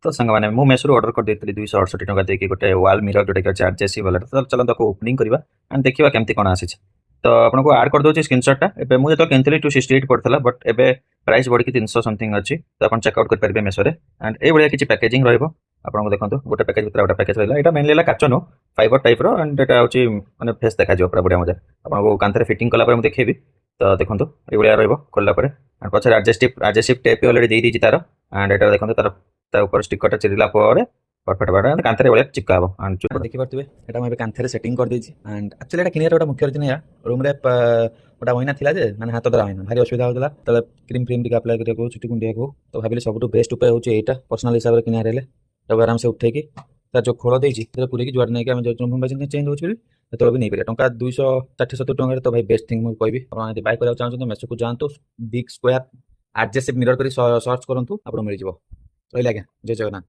तो सांग मैंने मु मेसो ऑर्डर कर देती 268 टका देकी गोटे वॉल मिरर जोटा कि आरजेसी वाला तो चलो ताको ओपनिंग करबा एंड देखिबा केमती कोन आसी तो आपन को ऐड कर दोची स्क्रीनशॉट टा एबे मु जतो केनथली 268 पड़थला बट एबे प्राइस बढ़ी 300 समथिंग अछि तो आपन चेक आउट कर परबे मेसो रे एंड ए बढिया किछि पैकेजिंग रहइबो आपन को देखंतु गोटे पैकेज भितर गोटे पैकेज रहला एटा मेनली काचो नो फाइबर टाइप रो एंड एटा होची माने फेस देखा जो पूरा बढ़िया मजा आपन को कांथरे फिटिंग कला पर मु देखेबी तो देखंतु ए बढिया रहइबो खोलला पर एंड पछे एडजस्टिव टेप ऑलरेडी देई दीची तार एंड एटा देखंतु तार ता ऊपर स्टिकर चिरला पर परफेक्ट बाटा कांथरे बढिया चिपका हबो एंड चुप देखि परतबे एटा मैं कांथरे सेटिंग कर देछि एंड एक्चुअली एटा किनिया एटा मुख्य रीजन या रूम रे ओटा होइना थिला जे माने हाथ द्वारा होइना भारी असुविधा होतला तले क्रीम फ्रीम टिका अप्लाई करिया को छुटी कुंडिया को तो भाबिले सबटु बेस्ट उपाय होछि एटा पर्सनल हिसाब रे किनिया रेले तो आराम से उठे की तार जो खोल देछि ते पूरे की जुआर नै के हम जो रूम बाजिन चेंज होछि तो भी नहीं पारे टंका 260 70 टंका तो भाई बेस्ट थिंग मैं कहबी आपण यदि बाय करा चाहछन तो मेसो को जानतो बिग स्क्वायर एडजस्टिव मिरर करी सर्च करंतु आपण मिल जिवो रहला आज्ञा जय जगन्नाथ।